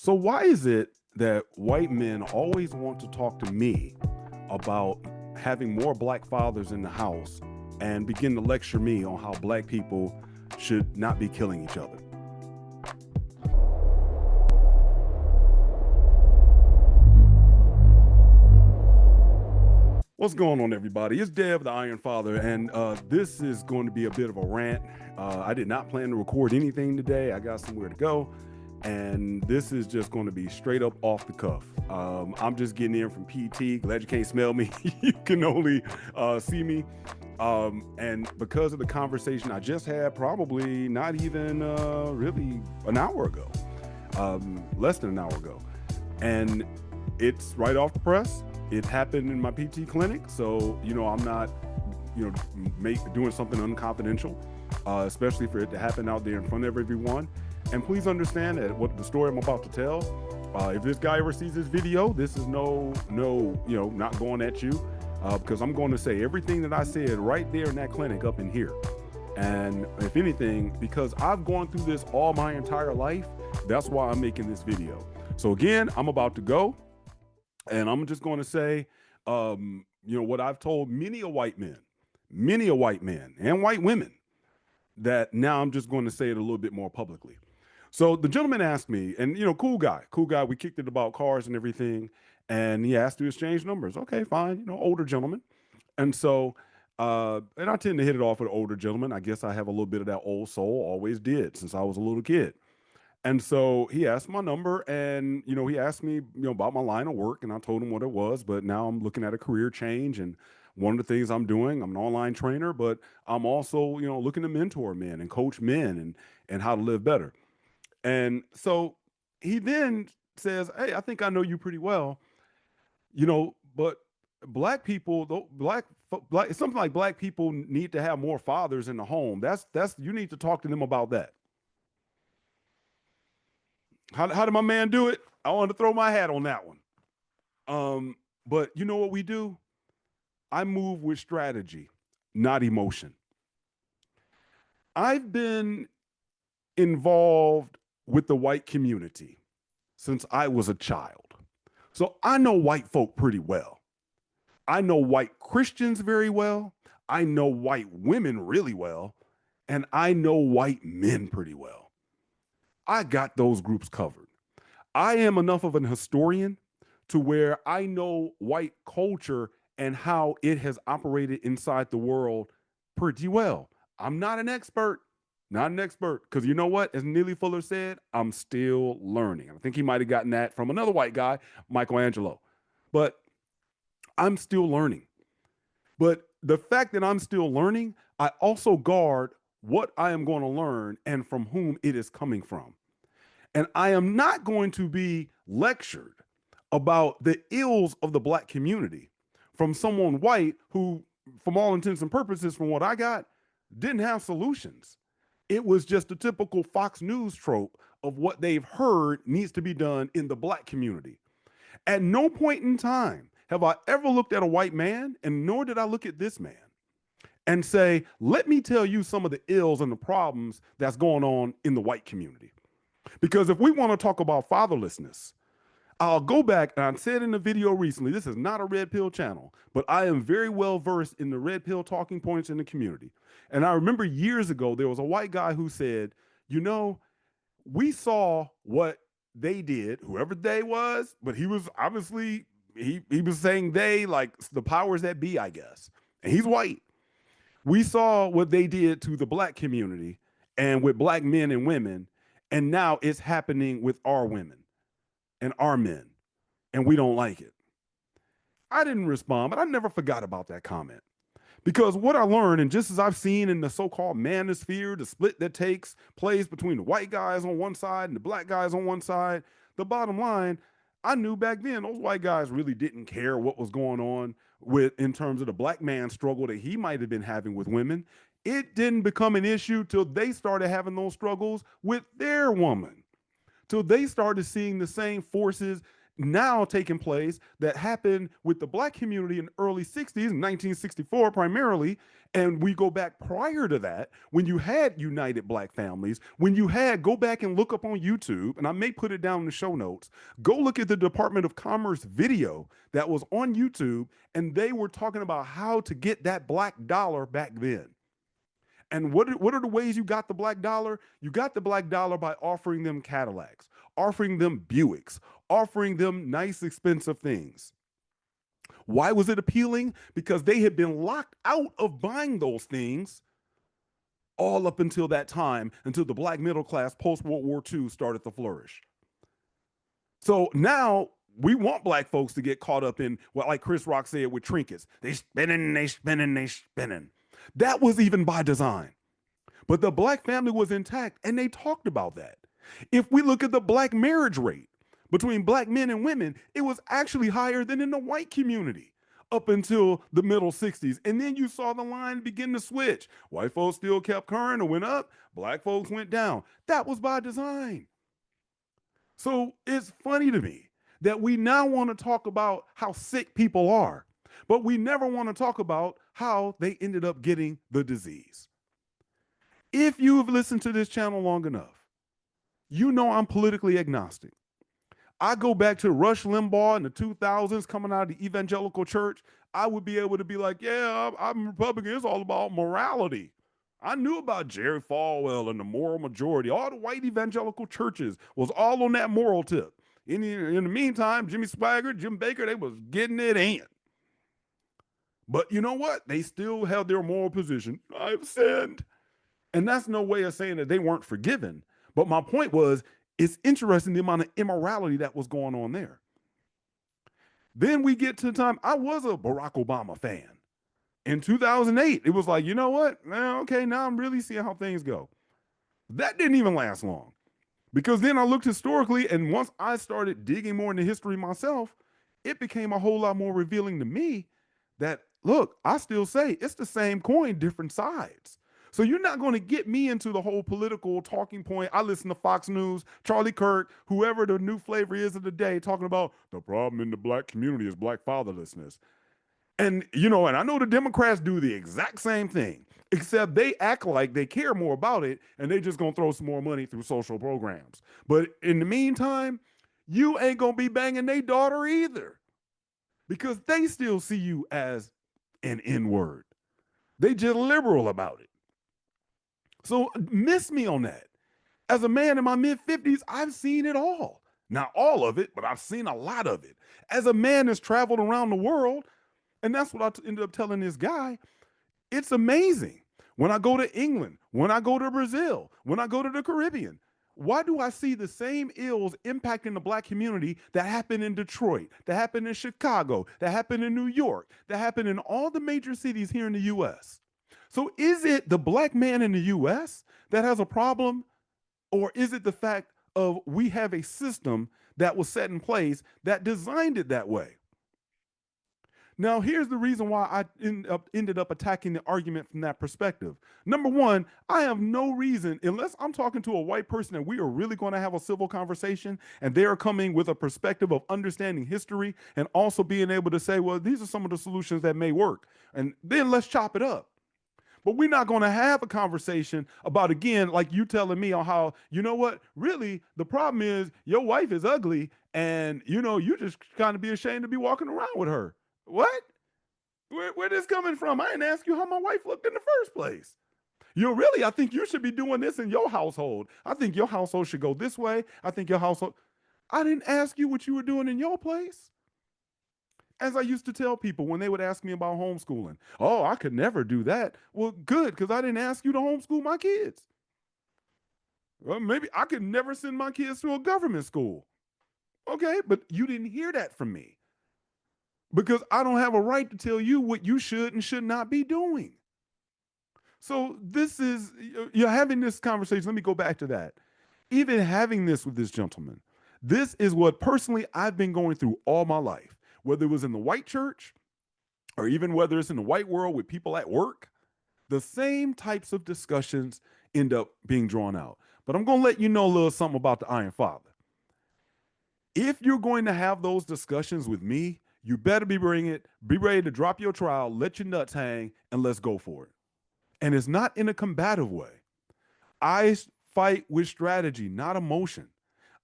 So why is it that white men always want to talk to me about having more black fathers in the house and begin to lecture me on how black people should not be killing each other? What's going on, everybody? It's Dev, the Iron Father, and this is going to be a bit of a rant. I did not plan to record anything today. I got somewhere to go, and this is just going to be straight up off the cuff. I'm just getting in from PT. Glad you can't smell me. You can only see me. And because of the conversation I just had, probably not even really an hour ago, less than an hour ago, and it's right off the press. It happened in my PT clinic, so I'm not, doing something unconfidential, especially for it to happen out there in front of everyone. And please understand that what the story I'm about to tell, if this guy ever sees this video, this is not going at you, because I'm going to say everything that I said right there in that clinic up in here. And if anything, because I've gone through this all my entire life, that's why I'm making this video. So again, I'm about to go. And I'm just going to say, what I've told many a white men and white women, that now I'm just going to say it a little bit more publicly. So the gentleman asked me, and, cool guy, we kicked it about cars and everything. And he asked to exchange numbers. Okay, fine. Older gentleman. And so, and I tend to hit it off with older gentlemen. I guess I have a little bit of that old soul, always did since I was a little kid. And so he asked my number, and he asked me about my line of work, and I told him what it was. But now I'm looking at a career change, and one of the things I'm doing, I'm an online trainer, but I'm also looking to mentor men and coach men and how to live better. And so he then says, "Hey, I think I know you pretty well, but black people, though, black it's something like black people need to have more fathers in the home. That's you need to talk to them about that." How did my man do it? I wanted to throw my hat on that one. But you know what we do? I move with strategy, not emotion. I've been involved with the white community since I was a child. So I know white folk pretty well. I know white Christians very well. I know white women really well. And I know white men pretty well. I got those groups covered. I am enough of an historian to where I know white culture and how it has operated inside the world pretty well. I'm not an expert, because you know what? As Neely Fuller said, I'm still learning. I think he might have gotten that from another white guy, Michelangelo. But I'm still learning. But the fact that I'm still learning, I also guard what I am going to learn and from whom it is coming from. And I am not going to be lectured about the ills of the black community from someone white who, from all intents and purposes, from what I got, didn't have solutions. It was just a typical Fox News trope of what they've heard needs to be done in the black community. At no point in time have I ever looked at a white man, and nor did I look at this man, and say, let me tell you some of the ills and the problems that's going on in the white community. Because if we want to talk about fatherlessness, I'll go back, and I said in the video recently, this is not a red pill channel, but I am very well versed in the red pill talking points in the community. And I remember years ago, there was a white guy who said, we saw what they did, whoever they was, but he was obviously, he was saying they, like the powers that be, I guess. And he's white. We saw what they did to the black community and with black men and women, and now it's happening with our women and our men, and we don't like it. I didn't respond, but I never forgot about that comment. Because what I learned, and just as I've seen in the so-called manosphere, the split that takes place between the white guys on one side and the black guys on one side, the bottom line, I knew back then those white guys really didn't care what was going on in terms of the black man struggle that he might have been having with women. It didn't become an issue till they started having those struggles with their woman, till they started seeing the same forces now taking place that happened with the black community in the early 60s, 1964 primarily. And we go back prior to that, when you had united black families, when you had, go back and look up on YouTube, and I may put it down in the show notes, go look at the Department of Commerce video that was on YouTube, and they were talking about how to get that black dollar back then. And what are the ways you got the black dollar? You got the black dollar by offering them Cadillacs, offering them Buicks, offering them nice, expensive things. Why was it appealing? Because they had been locked out of buying those things all up until that time, until the black middle class post World War II started to flourish. So now we want black folks to get caught up in what, like Chris Rock said, with trinkets. They spinning, they spinning, they spinning. That was even by design. But the black family was intact, and they talked about that. If we look at the black marriage rate between black men and women, it was actually higher than in the white community up until the middle 60s. And then you saw the line begin to switch. White folks still kept current or went up, black folks went down. That was by design. So it's funny to me that we now want to talk about how sick people are, but we never want to talk about how they ended up getting the disease. If you have listened to this channel long enough, you know I'm politically agnostic. I go back to Rush Limbaugh in the 2000s coming out of the evangelical church. I would be able to be like, yeah, I'm Republican. It's all about morality. I knew about Jerry Falwell and the moral majority. All the white evangelical churches was all on that moral tip. In the meantime, Jimmy Swaggart, Jim Baker, they was getting it in. But you know what? They still held their moral position. I've sinned. And that's no way of saying that they weren't forgiven. But my point was, it's interesting the amount of immorality that was going on there. Then we get to the time, I was a Barack Obama fan. In 2008, it was like, you know what? Okay, now I'm really seeing how things go. That didn't even last long. Because then I looked historically, and once I started digging more into history myself, it became a whole lot more revealing to me that, look, I still say it's the same coin, different sides. So you're not going to get me into the whole political talking point. I listen to Fox News, Charlie Kirk, whoever the new flavor is of the day, talking about the problem in the black community is black fatherlessness. And, you know, and I know the Democrats do the exact same thing, except they act like they care more about it and they just going to throw some more money through social programs. But in the meantime, you ain't going to be banging their daughter either, because they still see you as an N-word. They just liberal about it. So miss me on that. As a man in my mid-50s, I've seen it all. Not all of it, but I've seen a lot of it. As a man that's traveled around the world, and that's what I ended up telling this guy, it's amazing. When I go to England, when I go to Brazil, when I go to the Caribbean, why do I see the same ills impacting the black community that happened in Detroit, that happened in Chicago, that happened in New York, that happened in all the major cities here in the US? So is it the black man in the US that has a problem, or is it the fact of we have a system that was set in place that designed it that way? Now, here's the reason why I ended up attacking the argument from that perspective. Number one, I have no reason, unless I'm talking to a white person and we are really going to have a civil conversation and they are coming with a perspective of understanding history and also being able to say, well, these are some of the solutions that may work. And then let's chop it up. But we're not going to have a conversation about, again, like you telling me on how, you know what, really, the problem is your wife is ugly and, you know, you just kind of be ashamed to be walking around with her. What? Where this coming from? I didn't ask you how my wife looked in the first place. You know, really, I think you should be doing this in your household. I think your household should go this way. I think your household. I didn't ask you what you were doing in your place. As I used to tell people when they would ask me about homeschooling, oh, I could never do that. Well, good, because I didn't ask you to homeschool my kids. Well, maybe I could never send my kids to a government school. Okay, but you didn't hear that from me, because I don't have a right to tell you what you should and should not be doing. So this is, you're having this conversation. Let me go back to that. Even having this with this gentleman, this is what personally I've been going through all my life, whether it was in the white church or even whether it's in the white world with people at work. The same types of discussions end up being drawn out. But I'm going to let you know a little something about the Iron Father. If you're going to have those discussions with me, you better be ready to drop your trowel, let your nuts hang, and let's go for it. And it's not in a combative way. I fight with strategy, not emotion.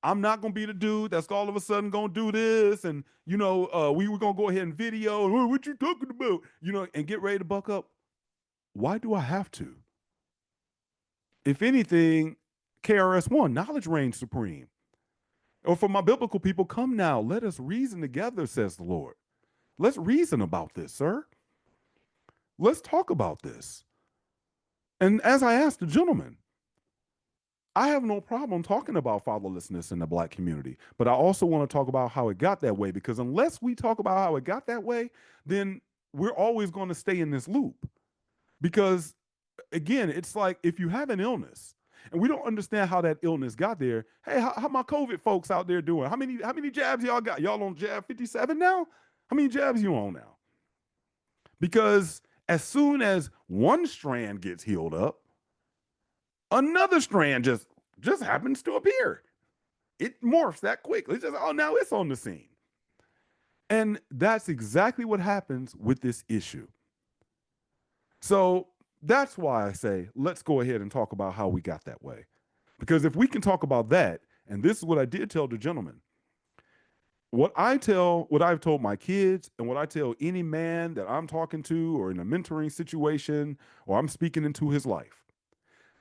I'm not gonna be the dude that's all of a sudden gonna do this, and we were gonna go ahead and video. "Oh, what you talking about? And get ready to buck up. Why do I have to? If anything, KRS-One, knowledge reigns supreme. Or for my biblical people, come now, let us reason together, says the Lord. Let's reason about this, sir. Let's talk about this. And as I asked the gentleman, I have no problem talking about fatherlessness in the Black community, but I also want to talk about how it got that way, because unless we talk about how it got that way, then we're always going to stay in this loop. Because again, it's like if you have an illness and we don't understand how that illness got there. Hey, how my COVID folks out there doing? How many jabs y'all got? Y'all on jab 57 now? How many jabs you on now? Because as soon as one strand gets healed up, another strand just happens to appear. It morphs that quickly. It's just, oh, now it's on the scene. And that's exactly what happens with this issue. So that's why I say, let's go ahead and talk about how we got that way. Because if we can talk about that, and this is what I did tell the gentleman, what I've told my kids, and what I tell any man that I'm talking to or in a mentoring situation or I'm speaking into his life,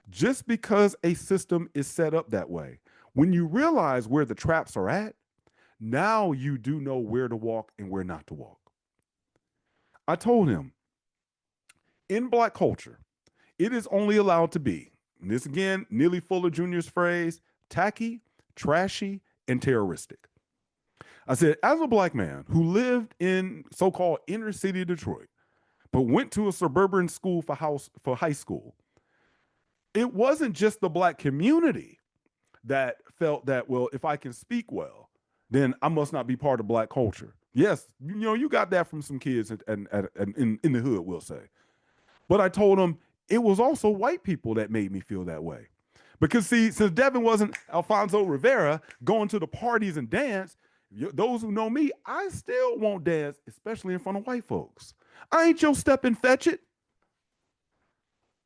just because a system is set up that way, when you realize where the traps are at, now you do know where to walk and where not to walk. I told him, in Black culture, it is only allowed to be, and this again, Neely Fuller Jr.'s phrase, tacky, trashy, and terroristic. I said, as a Black man who lived in so-called inner city Detroit, but went to a suburban school for high school, it wasn't just the Black community that felt that, well, if I can speak well, then I must not be part of Black culture. Yes, you got that from some kids in the hood, we'll say. But I told them it was also white people that made me feel that way. Because see, since Devin wasn't Alfonso Rivera going to the parties and dance, those who know me, I still won't dance, especially in front of white folks. I ain't your step and fetch it.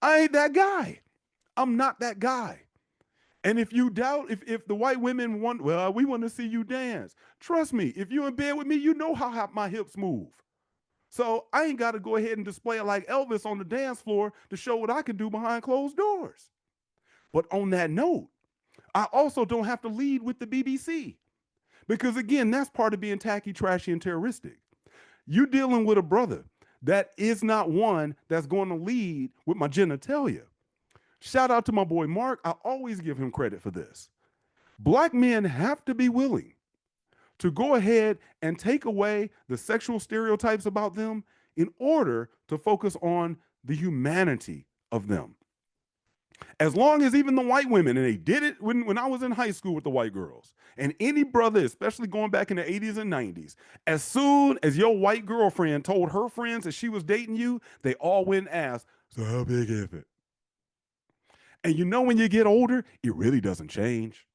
I ain't that guy. I'm not that guy. And if you doubt, if the white women want, well, we want to see you dance. Trust me, if you're in bed with me, you know how my hips move. So I ain't got to go ahead and display it like Elvis on the dance floor to show what I can do behind closed doors. But on that note, I also don't have to lead with the BBC. Because again, that's part of being tacky, trashy, and terroristic. You're dealing with a brother that is not one that's going to lead with my genitalia. Shout out to my boy Mark. I always give him credit for this. Black men have to be willing to go ahead and take away the sexual stereotypes about them in order to focus on the humanity of them. As long as even the white women, and they did it when I was in high school with the white girls, and any brother, especially going back in the 80s and 90s, as soon as your white girlfriend told her friends that she was dating you, they all went and asked, so how big is it? And when you get older, it really doesn't change.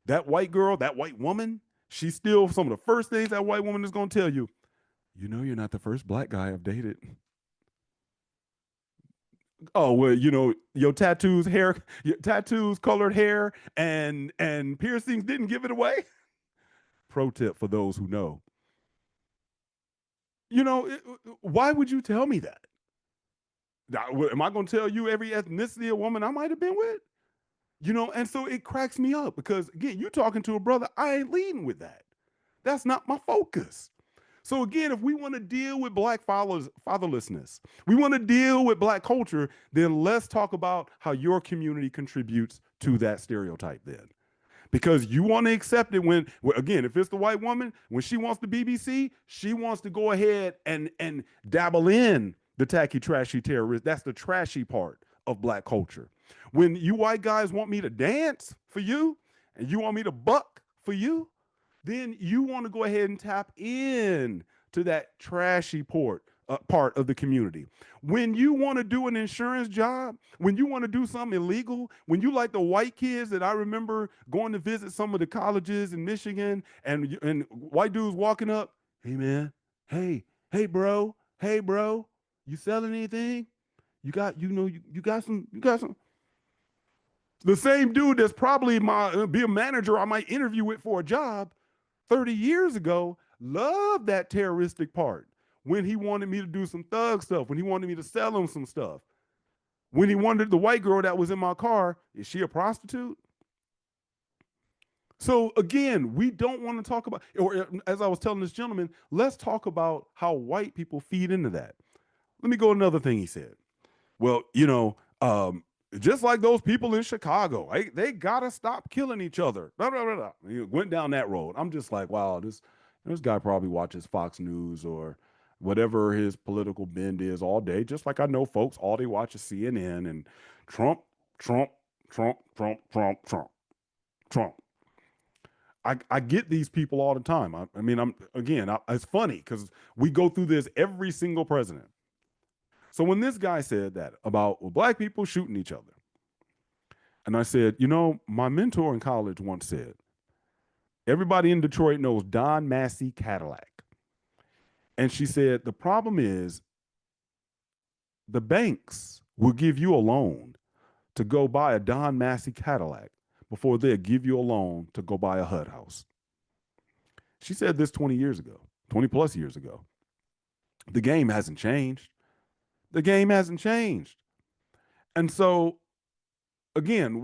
That white girl, that white woman, she's still some of the first things that white woman is going to tell you. You're not the first Black guy I've dated. Oh, well, your tattoos, colored hair, and piercings didn't give it away. Pro tip for those who know. Why would you tell me that? Am I going to tell you every ethnicity of woman I might have been with? And so it cracks me up because, again, you're talking to a brother. I ain't leading with that. That's not my focus. So again, if we want to deal with Black fatherlessness, we want to deal with Black culture, then let's talk about how your community contributes to that stereotype then. Because you want to accept it when, again, if it's the white woman, when she wants the BBC, she wants to go ahead and dabble in the tacky, trashy terrorist. That's the trashy part of Black culture. When you white guys want me to dance for you and you want me to buck for you, then you want to go ahead and tap in to that trashy part part of the community. When you want to do an insurance job, when you want to do something illegal, when you like the white kids that I remember going to visit some of the colleges in Michigan, and white dudes walking up, hey man, hey bro, you selling anything? You got some. The same dude that's probably be a manager I might interview with for a job 30 years ago loved that terroristic part when he wanted me to do some thug stuff, when he wanted me to sell him some stuff, when he wanted the white girl that was in my car, is she a prostitute? So again, we don't want to talk about, or as I was telling this gentleman, let's talk about how white people feed into that. Let me go another thing he said. Well, just like those people in Chicago, they gotta stop killing each other. Blah, blah, blah, blah. He went down that road. I'm just like, wow, this guy probably watches Fox News or whatever his political bend is all day. Just like I know folks all they watch is CNN and Trump, Trump, Trump, Trump, Trump, Trump, Trump. I get these people all the time. I mean, it's funny because we go through this every single president. So when this guy said that about black people shooting each other, and I said, my mentor in college once said, everybody in Detroit knows Don Massey Cadillac. And she said, the problem is the banks will give you a loan to go buy a Don Massey Cadillac before they'll give you a loan to go buy a HUD house. She said this 20 years ago, 20 plus years ago. The game hasn't changed. The game hasn't changed. And so, again,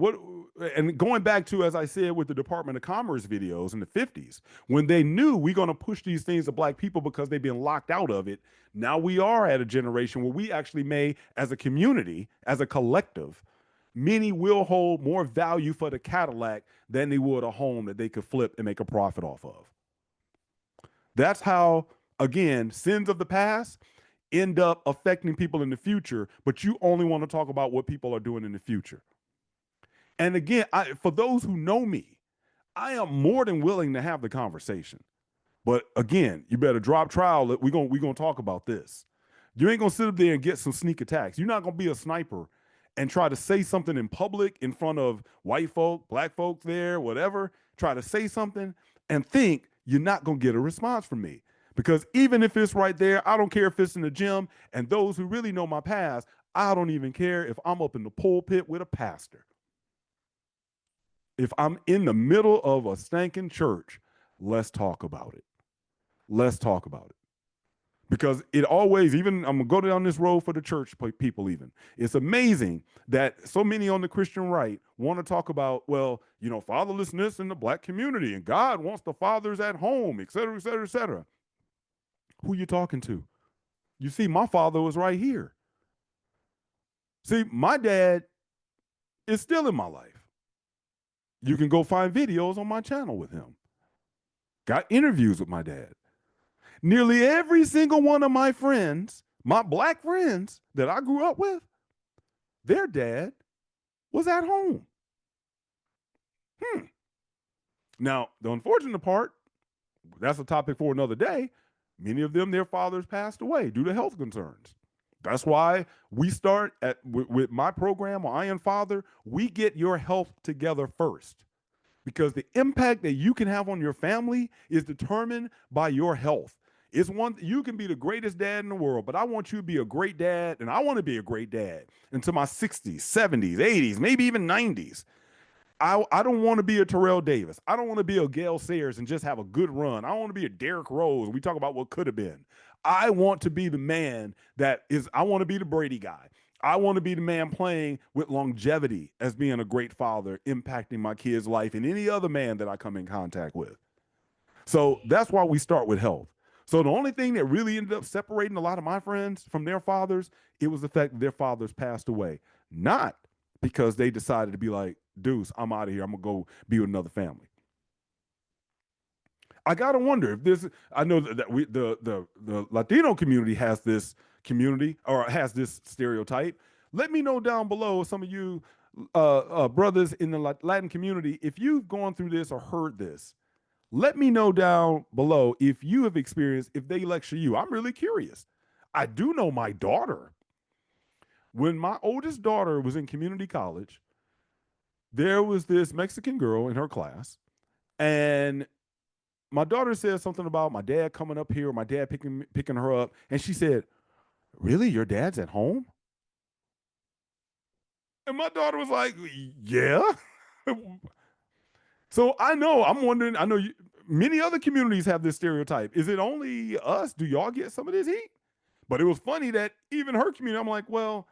going back to, as I said, with the Department of Commerce videos in the 50s, when they knew we're going to push these things to black people because they've been locked out of it, now we are at a generation where we actually may, as a community, as a collective, many will hold more value for the Cadillac than they would a home that they could flip and make a profit off of. That's how, again, sins of the past end up affecting people in the future, but you only want to talk about what people are doing in the future. And again, for those who know me, I am more than willing to have the conversation. But again, you better drop trial. We're gonna talk about this. You ain't gonna sit up there and get some sneak attacks. You're not gonna be a sniper and try to say something in public in front of white folk, black folks there, whatever. Try to say something and think you're not gonna get a response from me. Because even if it's right there, I don't care if it's in the gym. And those who really know my past, I don't even care if I'm up in the pulpit with a pastor. If I'm in the middle of a stinking church, let's talk about it. Let's talk about it. Because it always, even I'm going to go down this road for the church people even. It's amazing that so many on the Christian right want to talk about, fatherlessness in the black community and God wants the fathers at home, et cetera, et cetera, et cetera. Who you talking to? You see, my father was right here. See, my dad is still in my life. You can go find videos on my channel with him. Got interviews with my dad. Nearly every single one of my friends, my black friends that I grew up with, their dad was at home. Now, the unfortunate part, that's a topic for another day. Many of them, their fathers passed away due to health concerns. That's why we start with my program, Iron Father, we get your health together first. Because the impact that you can have on your family is determined by your health. You can be the greatest dad in the world, but I want you to be a great dad, and I want to be a great dad into my 60s, 70s, 80s, maybe even 90s. I don't want to be a Terrell Davis. I don't want to be a Gale Sayers and just have a good run. I don't want to be a Derrick Rose. We talk about what could have been. I want to be the man I want to be the Brady guy. I want to be the man playing with longevity as being a great father, impacting my kid's life and any other man that I come in contact with. So that's why we start with health. So the only thing that really ended up separating a lot of my friends from their fathers, it was the fact that their fathers passed away. Not because they decided to be like, Deuce, I'm out of here. I'm going to go be with another family. I got to wonder if this, I know that the Latino community has this stereotype. Let me know down below, some of you brothers in the Latin community, if you've gone through this or heard this. Let me know down below if you have experienced, if they lecture you. I'm really curious. I do know my daughter. When my oldest daughter was in community college, there was this Mexican girl in her class, and my daughter said something about my dad coming up here, or my dad picking her up, and she said, "Really, your dad's at home?" And my daughter was like, "Yeah." So I know, I'm wondering, I know many other communities have this stereotype. Is it only us? Do y'all get some of this heat? But it was funny that even her community, I'm like, well,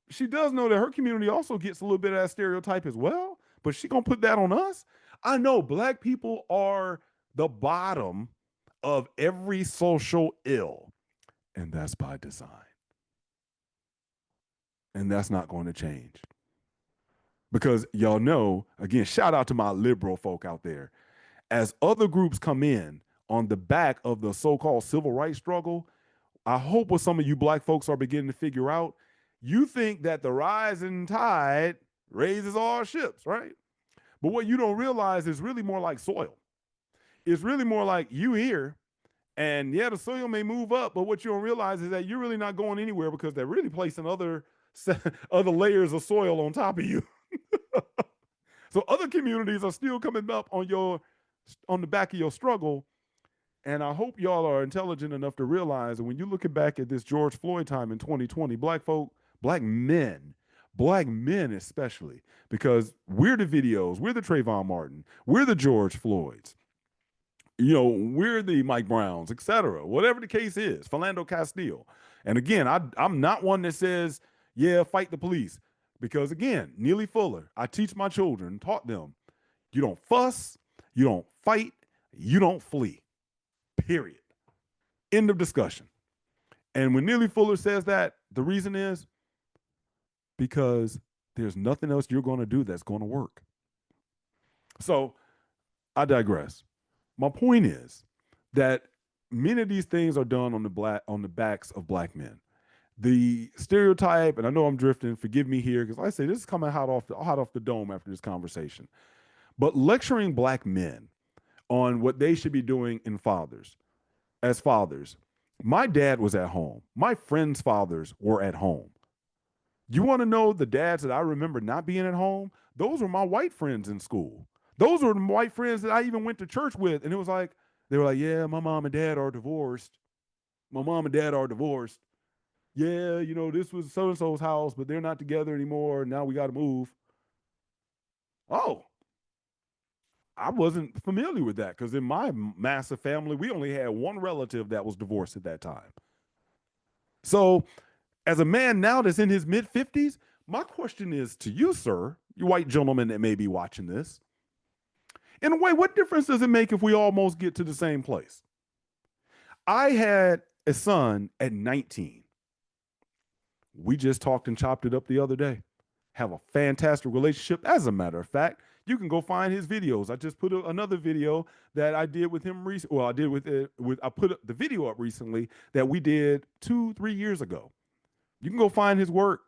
she does know that her community also gets a little bit of that stereotype as well, but she gonna put that on us. I know black people are the bottom of every social ill, and that's by design. And that's not going to change. Because y'all know, again, shout out to my liberal folk out there. As other groups come in on the back of the so-called civil rights struggle, I hope what some of you black folks are beginning to figure out, you think that the rising tide raises all ships, right? But what you don't realize is really more like soil. It's really more like you here, and yeah, the soil may move up, but what you don't realize is that you're really not going anywhere because they're really placing other layers of soil on top of you. So other communities are still coming up on the back of your struggle. And I hope y'all are intelligent enough to realize that when you're looking back at this George Floyd time in 2020, black men especially, because we're the videos, we're the Trayvon Martin, we're the George Floyds, we're the Mike Browns, etc. Whatever the case is, Philando Castile. And again, I'm not one that says, yeah, fight the police. Because again, Neely Fuller, I teach my children, taught them, you don't fuss, you don't fight, you don't flee. Period. End of discussion. And when Neely Fuller says that, the reason is because there's nothing else you're going to do that's going to work. So I digress. My point is that many of these things are done on the backs of black men. The stereotype, and I know I'm drifting, forgive me here, because like I say, this is coming hot off the dome after this conversation. But lecturing black men on what they should be doing as fathers. My dad was at home. My friends' fathers were at home. You want to know the dads that I remember not being at home? Those were my white friends in school. Those were the white friends that I even went to church with. And it was like, they were like, yeah, my mom and dad are divorced. My mom and dad are divorced. Yeah, this was so and so's house, but they're not together anymore. Now we got to move. Oh, I wasn't familiar with that because in my massive family, we only had one relative that was divorced at that time. So, as a man now that's in his mid 50s, my question is to you, sir, you white gentleman that may be watching this. In a way, what difference does it make if we almost get to the same place? I had a son at 19. We just talked and chopped it up the other day. Have a fantastic relationship. As a matter of fact, you can go find his videos. I just put another video that I did with him recently. Well, I did I put the video up recently that we did 2-3 years ago. You can go find his work,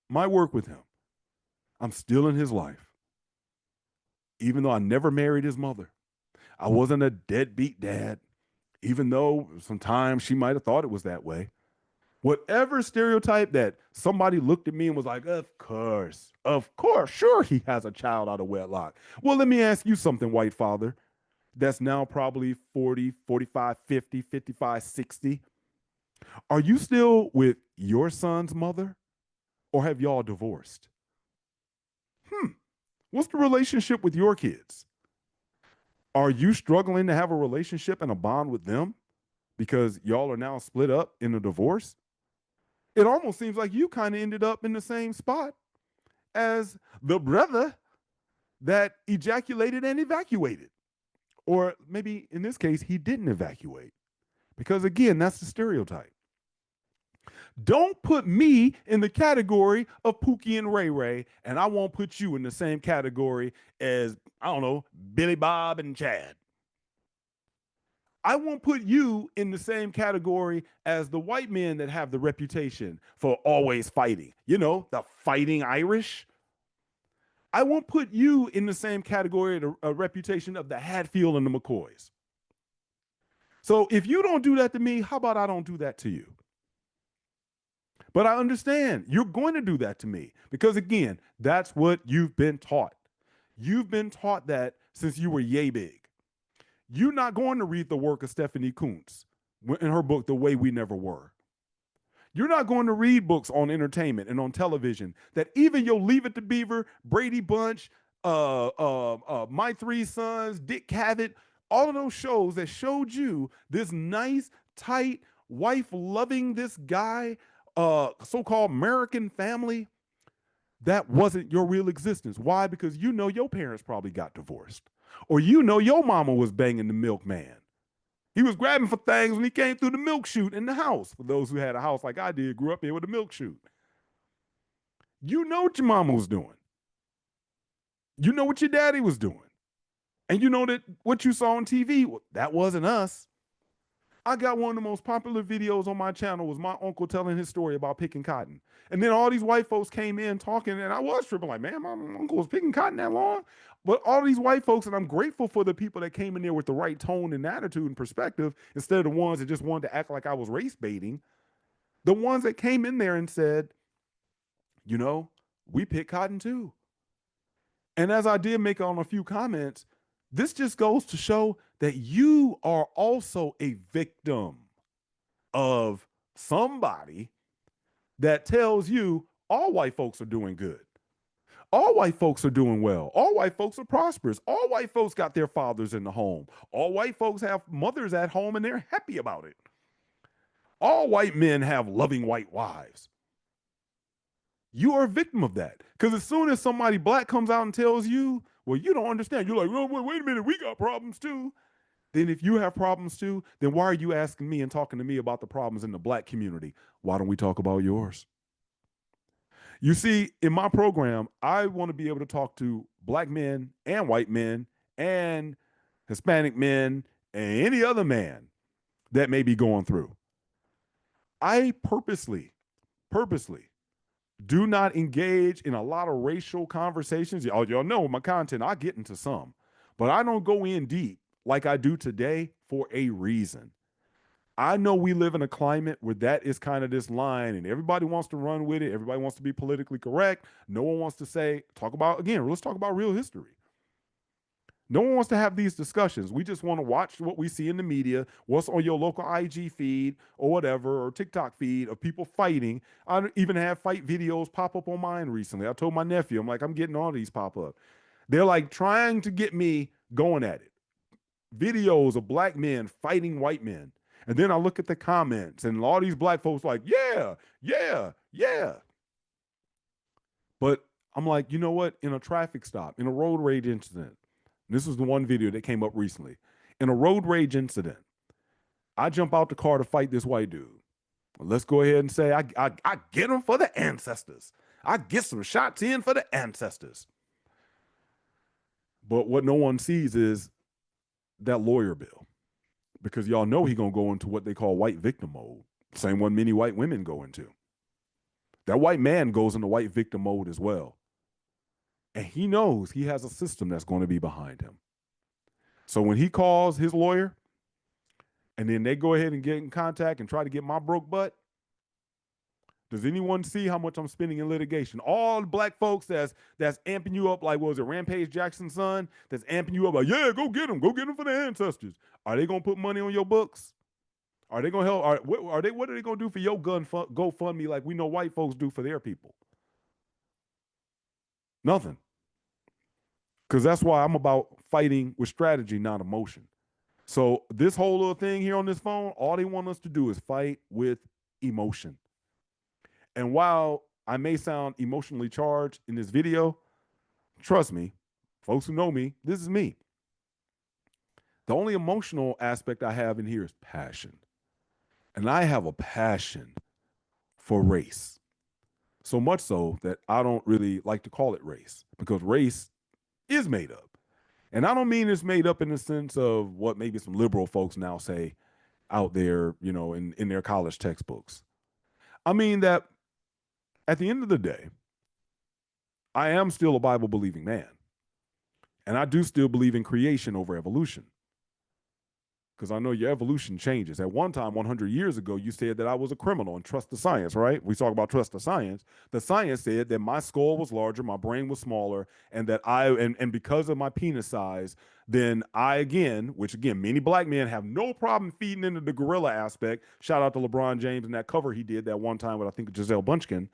my work with him. I'm still in his life. Even though I never married his mother. I wasn't a deadbeat dad, even though sometimes she might have thought it was that way. Whatever stereotype that somebody looked at me and was like, of course, sure, he has a child out of wedlock. Well, let me ask you something, white father, that's now probably 40, 45, 50, 55, 60. Are you still with your son's mother or have y'all divorced? What's the relationship with your kids? Are you struggling to have a relationship and a bond with them because y'all are now split up in a divorce? It almost seems like you kind of ended up in the same spot as the brother that ejaculated and evacuated. Or maybe in this case, he didn't evacuate. Because again, that's the stereotype. Don't put me in the category of Pookie and Ray Ray, and I won't put you in the same category as, I don't know, Billy Bob and Chad. I won't put you in the same category as the white men that have the reputation for always fighting. The fighting Irish. I won't put you in the same category, a reputation of the Hatfield and the McCoys. So if you don't do that to me, how about I don't do that to you? But I understand you're going to do that to me because, again, that's what you've been taught. You've been taught that since you were yay big. You're not going to read the work of Stephanie Kuntz in her book, The Way We Never Were. You're not going to read books on entertainment and on television that even your Leave It to Beaver, Brady Bunch, My Three Sons, Dick Cavett, all of those shows that showed you this nice, tight, wife loving this guy, so-called American family. That wasn't your real existence. Why? Because you know your parents probably got divorced, or you know your mama was banging the milkman. He was grabbing for things when he came through the milk chute in the house. For those who had a house like I did, grew up here with a milk chute. You know what your mama was doing. You know what your daddy was doing. And you know that what you saw on TV, well, that wasn't us. I got one of the most popular videos on my channel was my uncle telling his story about picking cotton. And then all these white folks came in talking, and I was tripping like, man, my uncle was picking cotton that long? But all these white folks, and I'm grateful for the people that came in there with the right tone and attitude and perspective, instead of the ones that just wanted to act like I was race baiting. The ones that came in there and said, you know, we pick cotton too. And as I did make on a few comments, this just goes to show that you are also a victim of somebody that tells you all white folks are doing good. All white folks are doing well. All white folks are prosperous. All white folks got their fathers in the home. All white folks have mothers at home and they're happy about it. All white men have loving white wives. You are a victim of that. Because as soon as somebody black comes out and tells you, well, you don't understand. You're like, well, wait a minute, we got problems too. Then if you have problems too, then why are you asking me and talking to me about the problems in the black community? Why don't we talk about yours? You see, in my program, I want to be able to talk to black men and white men and Hispanic men and any other man that may be going through. I purposely do not engage in a lot of racial conversations. Y'all know my content, I get into some, but I don't go in deep like I do today for a reason. I know we live in a climate where that is kind of this line and everybody wants to run with it. Everybody wants to be politically correct. No one wants to say, let's talk about real history. No one wants to have these discussions. We just want to watch what we see in the media, what's on your local IG feed or whatever, or TikTok feed of people fighting. I even have fight videos pop up on mine recently. I told my nephew, I'm like, I'm getting all these pop up. They're like trying to get me going at it. Videos of black men fighting white men. And then I look at the comments and all these black folks like, yeah, yeah, yeah. But I'm like, you know what? In a traffic stop, in a road rage incident, this was the one video that came up recently. In a road rage incident, I jump out the car to fight this white dude. Well, let's go ahead and say I get him for the ancestors. I get some shots in for the ancestors. But what no one sees is that lawyer bill. Because y'all know he's going to go into what they call white victim mode. Same one many white women go into. That white man goes into white victim mode as well. And he knows he has a system that's going to be behind him. So when he calls his lawyer and then they go ahead and get in contact and try to get my broke butt, does anyone see how much I'm spending in litigation? All the black folks that's amping you up like, what was it, Rampage Jackson's son? That's amping you up like, yeah, go get him for the ancestors. Are they going to put money on your books? Are they going to help? What are they going to do for your GoFundMe like we know white folks do for their people? Nothing. Because that's why I'm about fighting with strategy, not emotion. So this whole little thing here on this phone, all they want us to do is fight with emotion. And while I may sound emotionally charged in this video, trust me, folks who know me, this is me. The only emotional aspect I have in here is passion. And I have a passion for race. So much so that I don't really like to call it race, because race is made up. And I don't mean it's made up in the sense of what maybe some liberal folks now say out there, you know, in their college textbooks. I mean that at the end of the day, I am still a Bible believing man. And I do still believe in creation over evolution. because I know your evolution changes. At one time, 100 years ago, you said that I was a criminal and trust the science, right? We talk about trust the science. The science said that my skull was larger, my brain was smaller, and that and because of my penis size, then I again, which again, many black men have no problem feeding into the gorilla aspect. Shout out to LeBron James and that cover he did that one time with, I think, Giselle Bunchkin.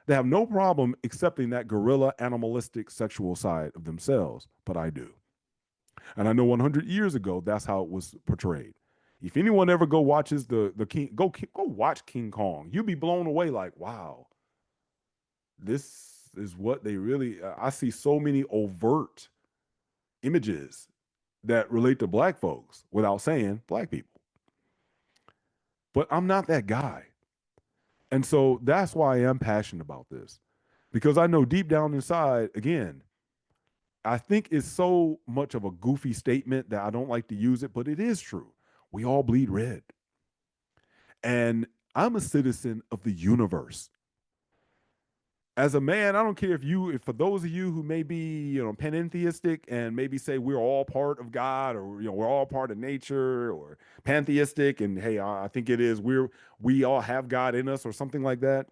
They have no problem accepting that gorilla animalistic sexual side of themselves, but I do. And I know 100 years ago, that's how it was portrayed. If anyone ever go watches the King, go watch King Kong. You'll be blown away. Like, wow, this is what they really. I see so many overt images that relate to black folks without saying black people. But I'm not that guy, and so that's why I am passionate about this, because I know deep down inside, again, I think it's so much of a goofy statement that I don't like to use it, but it is true. We all bleed red. And I'm a citizen of the universe. As a man, I don't care if for those of you who may be, panentheistic and maybe say we're all part of God, or we're all part of nature, or pantheistic and hey, I think it is we all have God in us or something like that.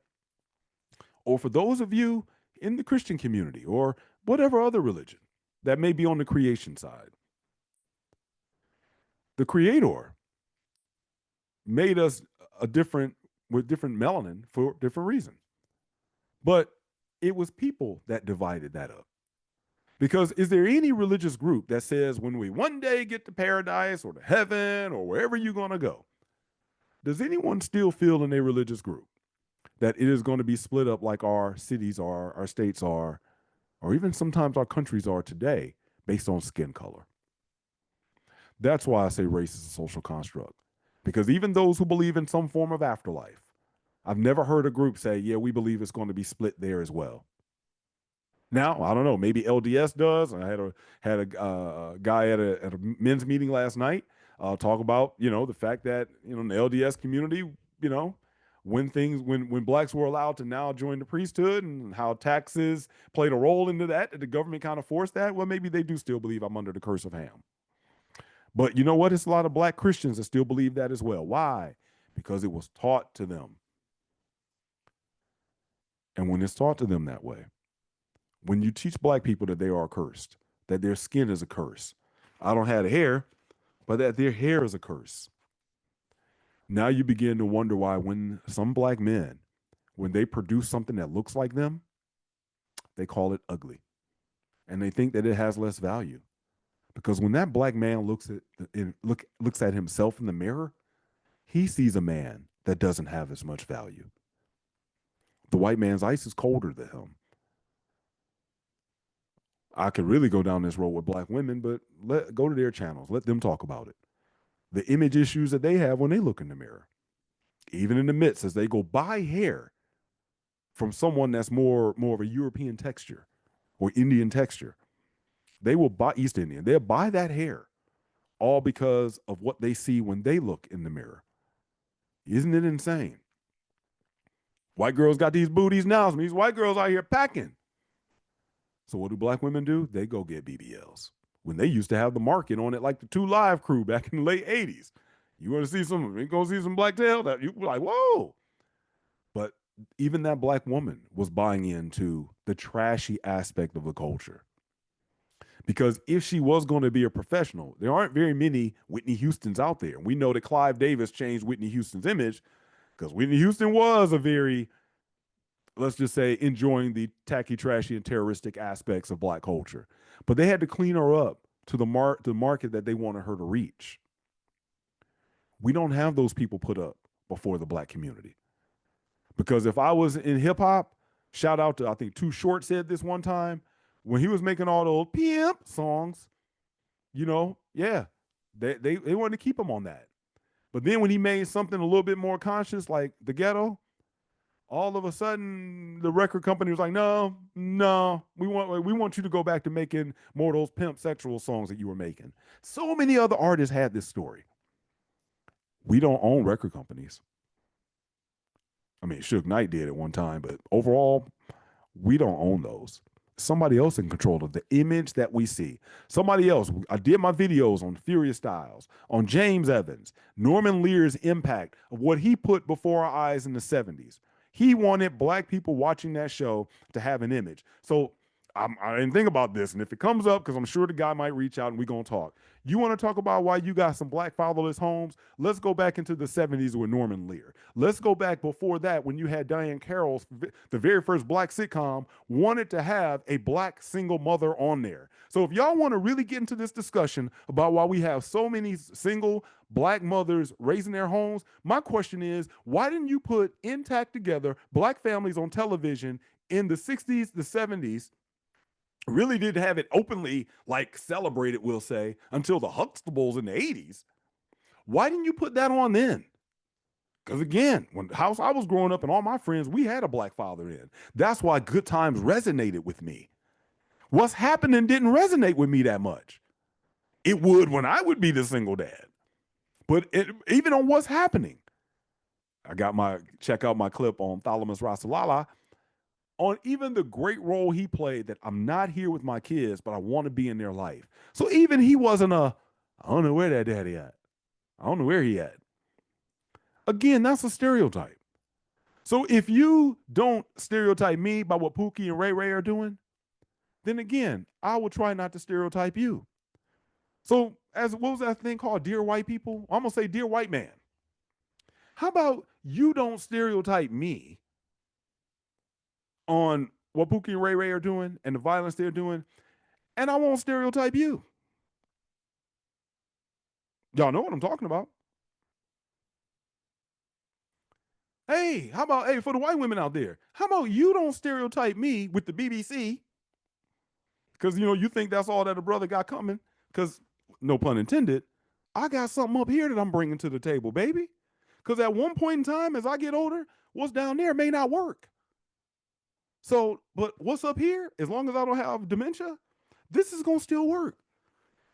Or for those of you in the Christian community or whatever other religion that may be on the creation side. The creator made us with different melanin for different reasons. But it was people that divided that up. Because is there any religious group that says when we one day get to paradise or to heaven or wherever you're going to go, does anyone still feel in a religious group that it is going to be split up like our cities are, our states are, or even sometimes our countries are today based on skin color? That's why I say race is a social construct. Because even those who believe in some form of afterlife, I've never heard a group say, yeah, we believe it's going to be split there as well. Now, I don't know, maybe LDS does. I had a guy at a men's meeting last night talk about, the fact that, in the LDS community, when blacks were allowed to now join the priesthood and how taxes played a role into that the government kind of forced that. Well, maybe they do still believe I'm under the curse of Ham. But you know what? It's a lot of black Christians that still believe that as well. Why? Because it was taught to them. And when it's taught to them that way, when you teach black people that they are cursed, that their skin is a curse, I don't have hair, but that their hair is a curse. Now you begin to wonder why when some black men, when they produce something that looks like them, they call it ugly. And they think that it has less value. Because when that black man looks at himself in the mirror, he sees a man that doesn't have as much value. The white man's ice is colder than him. I could really go down this road with black women, but go to their channels. Let them talk about it. The image issues that they have when they look in the mirror. Even in the midst, as they go buy hair from someone that's more of a European texture or Indian texture. They will buy East Indian. They'll buy that hair all because of what they see when they look in the mirror. Isn't it insane? White girls got these booties now. These white girls out here packing. So what do black women do? They go get BBLs. When they used to have the market on it like the 2 Live crew back in the late 80s. You want to see some black tail? That you like, whoa. But even that black woman was buying into the trashy aspect of the culture. Because if she was going to be a professional, there aren't very many Whitney Houstons out there. We know that Clive Davis changed Whitney Houston's image because Whitney Houston was a very, let's just say, enjoying the tacky, trashy, and terroristic aspects of black culture. But they had to clean her up to the market that they wanted her to reach. We don't have those people put up before the black community. Because if I was in hip hop, shout out to, I think Too Short said this one time, when he was making all those pimp songs, yeah, they wanted to keep him on that. But then when he made something a little bit more conscious, like The Ghetto, all of a sudden the record company was like, no, we want you to go back to making more of those pimp sexual songs that you were making. So many other artists had this story. We don't own record companies. I mean, Suge Knight did at one time, but overall, we don't own those. Somebody else in control of the image that we see. Somebody else. I did my videos on Furious Styles, on James Evans, Norman Lear's impact of what he put before our eyes in the 70s. He wanted black people watching that show to have an image. So I didn't think about this. And if it comes up, because I'm sure the guy might reach out and we're going to talk. You want to talk about why you got some black fatherless homes? Let's go back into the 70s with Norman Lear. Let's go back before that when you had Diane Carroll's, the very first black sitcom, wanted to have a black single mother on there. So if y'all want to really get into this discussion about why we have so many single black mothers raising their homes, my question is, why didn't you put intact together black families on television in the 60s, the 70s, really did have it openly like celebrated, we'll say, until the Huxtables in the 80s. Why didn't you put that on then? Because again, when the house I was growing up and all my friends, we had a black father in. That's why Good Times resonated with me. What's happening didn't resonate with me that much. It would when I would be the single dad. But even on What's Happening, I got my check out my clip on Thalamus Rasalala on even the great role he played that I'm not here with my kids, but I want to be in their life. So even he wasn't I don't know where that daddy at. I don't know where he at. Again, that's a stereotype. So if you don't stereotype me by what Pookie and Ray Ray are doing, then again, I will try not to stereotype you. So as what was that thing called, Dear White People? I'm gonna say Dear White Man. How about you don't stereotype me on what Pookie and Ray Ray are doing and the violence they're doing, and I won't stereotype you. Y'all know what I'm talking about. Hey, how about, hey, for the white women out there, how about you don't stereotype me with the BBC? Because, you know, you think that's all that a brother got coming. Because, no pun intended, I got something up here that I'm bringing to the table, baby. Because at one point in time, as I get older, what's down there may not work. So, but what's up here, as long as I don't have dementia, this is going to still work.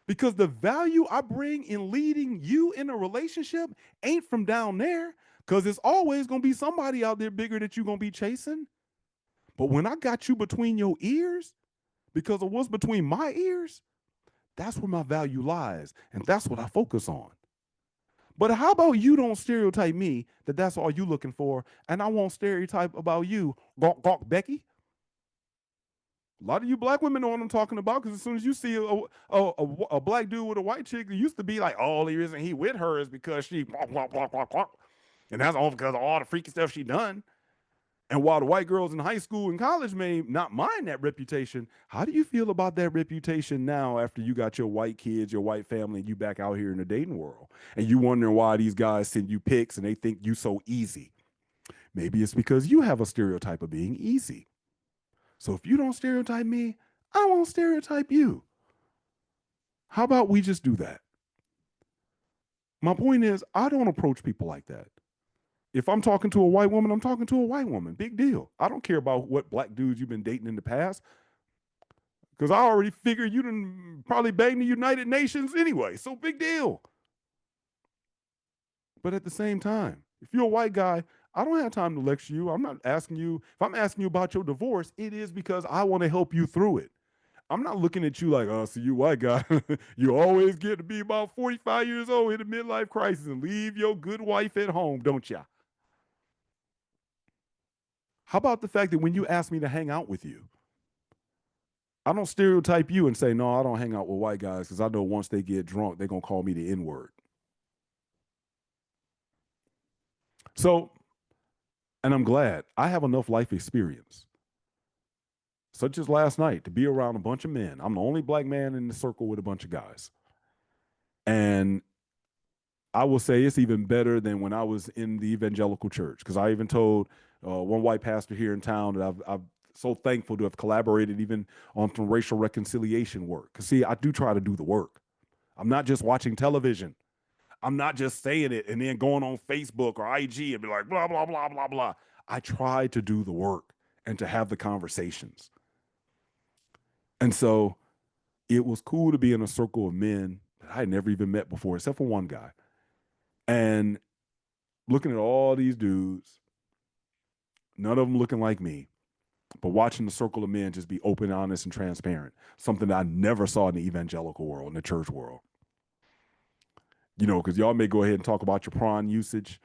Because the value I bring in leading you in a relationship ain't from down there. Because it's always going to be somebody out there bigger that you're going to be chasing. But when I got you between your ears, because of what's between my ears, that's where my value lies. And that's what I focus on. But how about you don't stereotype me that that's all you looking for, and I won't stereotype about you, gawk, gawk, Becky. A lot of you black women know what I'm talking about, because as soon as you see a black dude with a white chick, it used to be like, oh, the reason he with her is because she, and that's all because of all the freaky stuff she done. And while the white girls in high school and college may not mind that reputation, how do you feel about that reputation now after you got your white kids, your white family, and you back out here in the dating world? And you wondering why these guys send you pics and they think you so easy. Maybe it's because you have a stereotype of being easy. So if you don't stereotype me, I won't stereotype you. How about we just do that? My point is, I don't approach people like that. If I'm talking to a white woman, I'm talking to a white woman. Big deal. I don't care about what black dudes you've been dating in the past, because I already figured you done probably bang the United Nations anyway. So big deal. But at the same time, if you're a white guy, I don't have time to lecture you. I'm not asking you. If I'm asking you about your divorce, it is because I want to help you through it. I'm not looking at you like, oh, so you white guy, you always get to be about 45 years old in a midlife crisis and leave your good wife at home, don't ya? How about the fact that when you ask me to hang out with you, I don't stereotype you and say, no, I don't hang out with white guys because I know once they get drunk, they're going to call me the N word. So, and I'm glad I have enough life experience, such as last night, to be around a bunch of men. I'm the only black man in the circle with a bunch of guys. And I will say it's even better than when I was in the evangelical church, because I even told one white pastor here in town that I'm so thankful to have collaborated even on some racial reconciliation work. Because see, I do try to do the work. I'm not just watching television. I'm not just saying it and then going on Facebook or IG and be like, blah, blah, blah, blah, blah. I try to do the work and to have the conversations. And so it was cool to be in a circle of men that I had never even met before, except for one guy. And looking at all these dudes, none of them looking like me. But watching the circle of men just be open, honest, and transparent, something that I never saw in the evangelical world, in the church world. You know, because y'all may go ahead and talk about your prawn usage,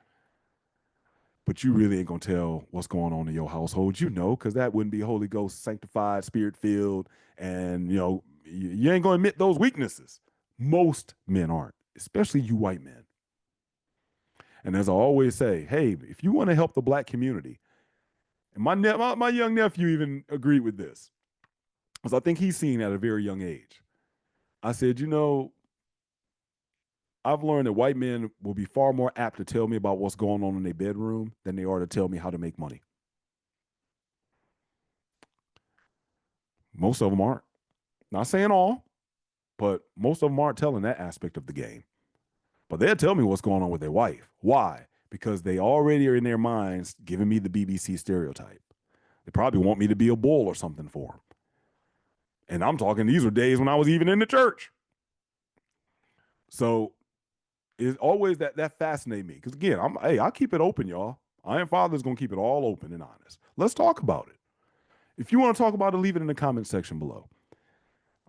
but you really ain't gonna tell what's going on in your household. You know, because that wouldn't be Holy Ghost sanctified, spirit filled, and you ain't gonna admit those weaknesses. Most men aren't, especially you white men. And as I always say, hey, if you want to help the black community, and my young nephew even agreed with this, because I think he's seen at a very young age. I said, I've learned that white men will be far more apt to tell me about what's going on in their bedroom than they are to tell me how to make money. Most of them aren't. Not saying all, but most of them aren't telling that aspect of the game. But they'll tell me what's going on with their wife. Why? Because they already are in their minds giving me the BBC stereotype. They probably want me to be a bull or something for them. And I'm talking, these were days when I was even in the church. So it's always that fascinates me. Because again, I'll keep it open, y'all. Iron Father's gonna keep it all open and honest. Let's talk about it. If you want to talk about it, leave it in the comment section below.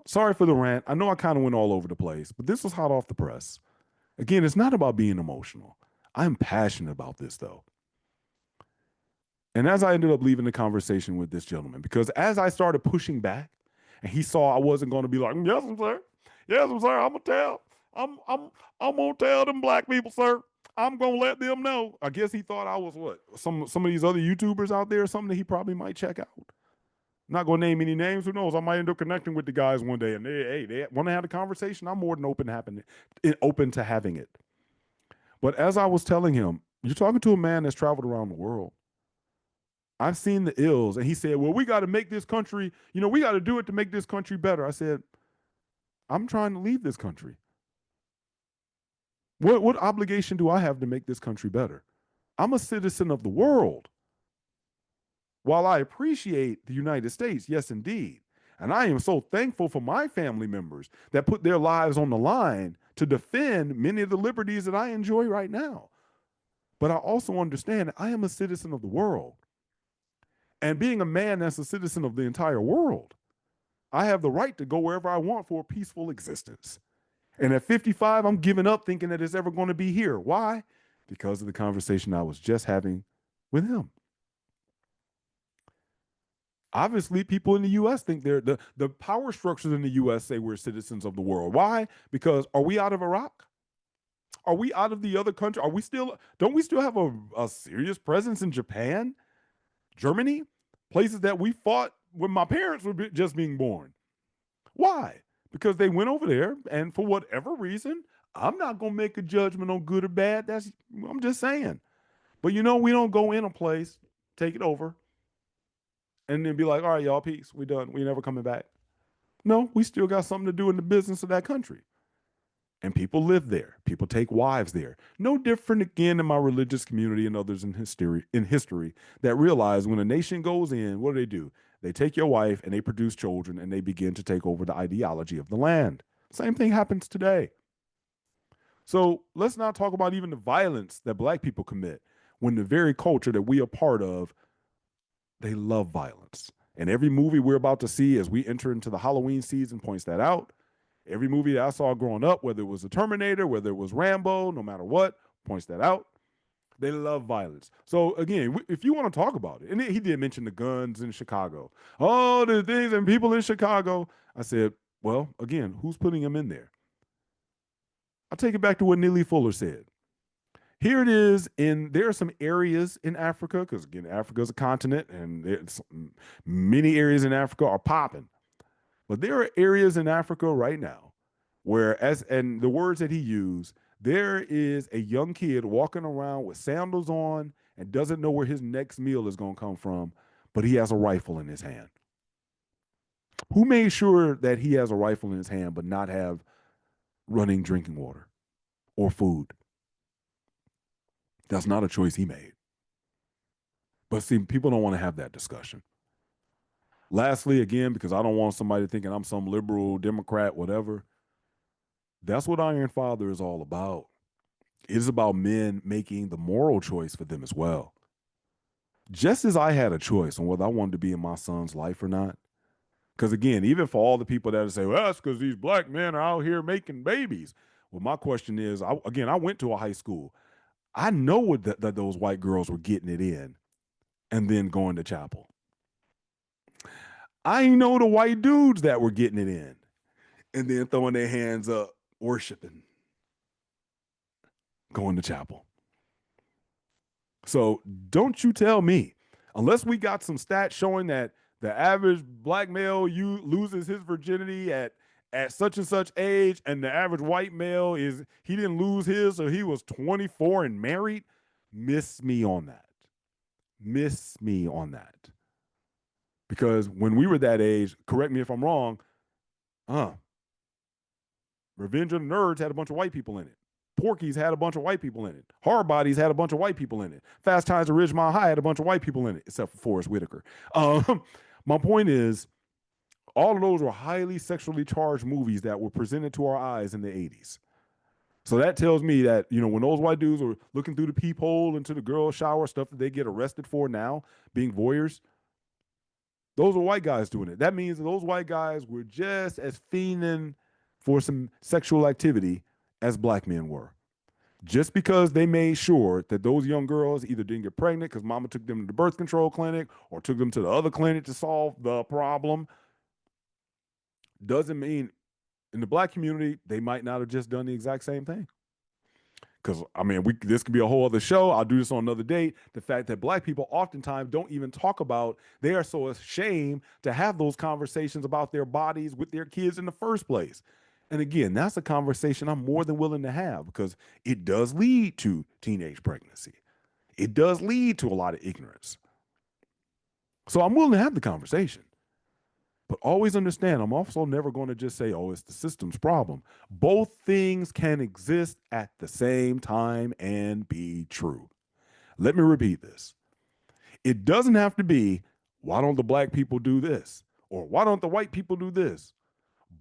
Sorry for the rant. I know I kind of went all over the place, but this was hot off the press. Again, it's not about being emotional. I'm passionate about this though. And as I ended up leaving the conversation with this gentleman, because as I started pushing back, and he saw I wasn't going to be like, yes, sir. Yes, sir. I'm gonna tell. I'm gonna tell them black people, sir. I'm gonna let them know. I guess he thought I was what? Some of these other YouTubers out there or something that he probably might check out. Not gonna name any names. Who knows? I might end up connecting with the guys one day, and they want to have a conversation. I'm more than open to having it. But as I was telling him, you're talking to a man that's traveled around the world. I've seen the ills. And he said, well, we got to make this country, we got to do it to make this country better. I said, I'm trying to leave this country. What obligation do I have to make this country better? I'm a citizen of the world. While I appreciate the United States, yes, indeed. And I am so thankful for my family members that put their lives on the line to defend many of the liberties that I enjoy right now. But I also understand that I am a citizen of the world. And being a man that's a citizen of the entire world, I have the right to go wherever I want for a peaceful existence. And at 55, I'm giving up thinking that it's ever going to be here. Why? Because of the conversation I was just having with him. Obviously, people in the U.S. think the power structures in the U.S. say we're citizens of the world. Why? Because are we out of Iraq? Are we out of the other country? Don't we still have a serious presence in Japan, Germany, places that we fought when my parents were just being born? Why? Because they went over there, and for whatever reason, I'm not going to make a judgment on good or bad. I'm just saying. But we don't go in a place, take it over, and then be like, all right, y'all, peace. We done. We never coming back. No, we still got something to do in the business of that country. And people live there. People take wives there. No different again in my religious community and others in history that realize when a nation goes in, what do? They take your wife and they produce children and they begin to take over the ideology of the land. Same thing happens today. So let's not talk about even the violence that black people commit when the very culture that we are part of, they love violence. And every movie we're about to see as we enter into the Halloween season points that out. Every movie that I saw growing up, whether it was a Terminator, whether it was Rambo, no matter what, points that out. They love violence. So again, if you want to talk about it, and he did mention the guns in Chicago. Oh, the things and people in Chicago. I said, well, again, who's putting them in there? I'll take it back to what Neely Fuller said. Here it is, there are some areas in Africa, because again, Africa is a continent, and many areas in Africa are popping. But there are areas in Africa right now where, and the words that he used, there is a young kid walking around with sandals on and doesn't know where his next meal is going to come from, but he has a rifle in his hand. Who made sure that he has a rifle in his hand but not have running drinking water or food? That's not a choice he made. But see, people don't want to have that discussion. Lastly, again, because I don't want somebody thinking I'm some liberal, Democrat, whatever, that's what Iron Father is all about. It is about men making the moral choice for them as well. Just as I had a choice on whether I wanted to be in my son's life or not. Because again, even for all the people that say, well, that's because these black men are out here making babies. Well, my question is, I went to a high school. I know that those white girls were getting it in and then going to chapel. I know the white dudes that were getting it in and then throwing their hands up, worshiping, going to chapel. So don't you tell me, unless we got some stats showing that the average black male loses his virginity at such and such age, and the average white male he didn't lose his, so he was 24 and married. Miss me on that. Miss me on that. Because when we were that age, correct me if I'm wrong, Revenge of the Nerds had a bunch of white people in it. Porky's had a bunch of white people in it. Hard Bodies had a bunch of white people in it. Fast Times at Ridgemont High had a bunch of white people in it, except for Forrest Whitaker. My point is, all of those were highly sexually charged movies that were presented to our eyes in the 80s. So that tells me that, when those white dudes were looking through the peephole into the girl shower, stuff that they get arrested for now, being voyeurs, those were white guys doing it. That means that those white guys were just as fiending for some sexual activity as black men were. Just because they made sure that those young girls either didn't get pregnant because mama took them to the birth control clinic or took them to the other clinic to solve the problem, doesn't mean in the black community they might not have just done the exact same thing. Because this could be a whole other show. I'll do this on another date. The fact that black people oftentimes don't even talk about, they are so ashamed to have those conversations about their bodies with their kids in the first place. And again, that's a conversation I'm more than willing to have because it does lead to teenage pregnancy. It does lead to a lot of ignorance. So I'm willing to have the conversation. But always understand, I'm also never going to just say, oh, it's the system's problem. Both things can exist at the same time and be true. Let me repeat this. It doesn't have to be, why don't the black people do this? Or why don't the white people do this?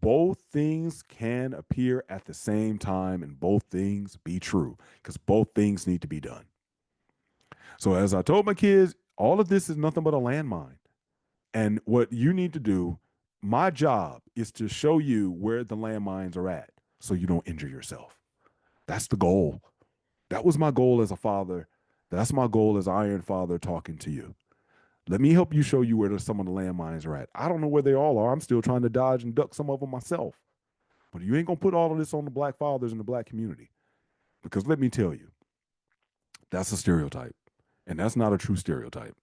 Both things can appear at the same time and both things be true because both things need to be done. So as I told my kids, all of this is nothing but a landmine. And what you need to do, my job is to show you where the landmines are at so you don't injure yourself. That's the goal. That was my goal as a father. That's my goal as Iron Father talking to you. Let me help you show you where some of the landmines are at. I don't know where they all are. I'm still trying to dodge and duck some of them myself. But you ain't going to put all of this on the black fathers in the black community. Because let me tell you, that's a stereotype. And that's not a true stereotype.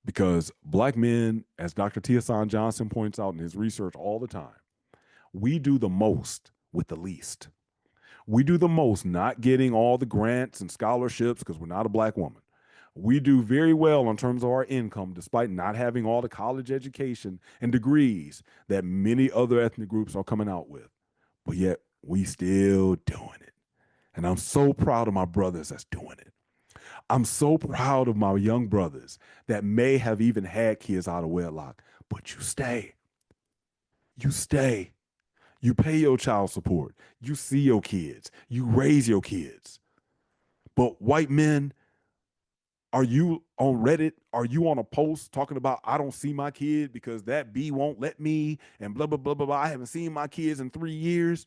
Because black men, as Dr. Tiasan Johnson points out in his research all the time, we do the most with the least. We do the most not getting all the grants and scholarships because we're not a black woman. We do very well in terms of our income, despite not having all the college education and degrees that many other ethnic groups are coming out with. But yet we still doing it. And I'm so proud of my brothers that's doing it. I'm so proud of my young brothers that may have even had kids out of wedlock, but you stay. You stay. You pay your child support. You see your kids. You raise your kids. But white men, are you on Reddit? Are you on a post talking about, I don't see my kid because that bee won't let me and blah, blah, blah, blah, blah. I haven't seen my kids in 3 years.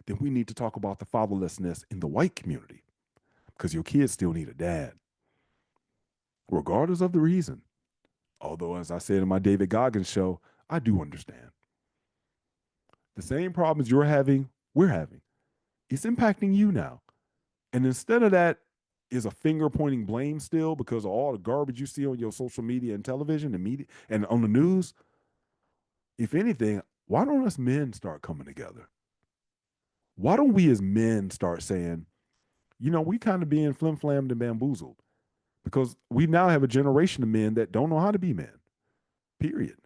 Then we need to talk about the fatherlessness in the white community because your kids still need a dad, regardless of the reason. Although, as I said in my David Goggins show, I do understand. The same problems you're having, we're having. It's impacting you now. And instead of that is a finger pointing blame still because of all the garbage you see on your social media and television and media and on the news. If anything, why don't us men start coming together? Why don't we as men start saying, we kind of being flim-flammed and bamboozled because we now have a generation of men that don't know how to be men, period.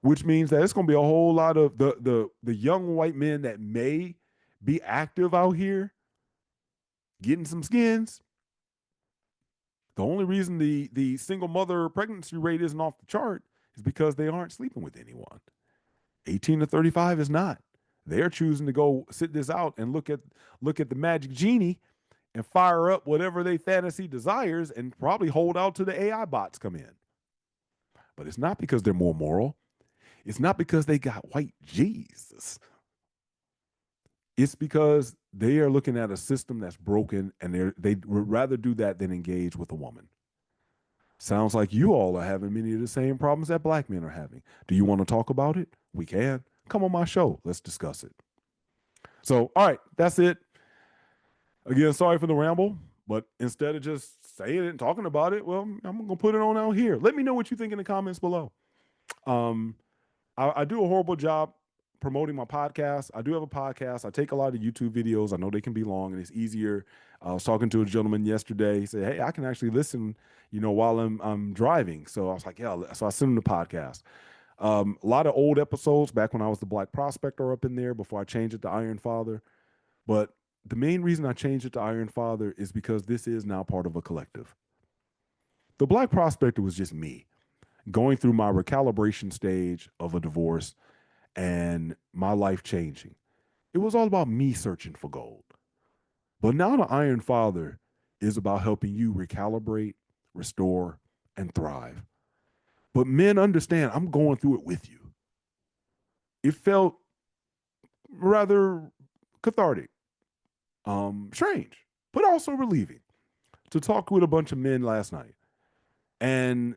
Which means that it's going to be a whole lot of the young white men that may be active out here getting some skins. The only reason the single mother pregnancy rate isn't off the chart is because they aren't sleeping with anyone. 18 to 35 is not. They're choosing to go sit this out and look at the magic genie and fire up whatever they fantasy desires and probably hold out till the AI bots come in. But it's not because they're more moral. It's not because they got white Jesus. It's because they are looking at a system that's broken, and they would rather do that than engage with a woman. Sounds like you all are having many of the same problems that black men are having. Do you want to talk about it? We can. Come on my show. Let's discuss it. So, all right, that's it. Again, sorry for the ramble, but instead of just saying it and talking about it, well, I'm going to put it on out here. Let me know what you think in the comments below. I do a horrible job promoting my podcast. I do have a podcast. I take a lot of YouTube videos. I know they can be long and it's easier. I was talking to a gentleman yesterday. He said, "Hey, I can actually listen, while I'm driving." So I was like, "Yeah." So I sent him the podcast. A lot of old episodes back when I was the Black Prospector up in there before I changed it to Iron Father. But the main reason I changed it to Iron Father is because this is now part of a collective. The Black Prospector was just me going through my recalibration stage of a divorce and my life changing. It was all about me searching for gold. But now the Iron Father is about helping you recalibrate, restore, and thrive. But men, understand, I'm going through it with you. It felt rather cathartic, strange, but also relieving to talk with a bunch of men last night. And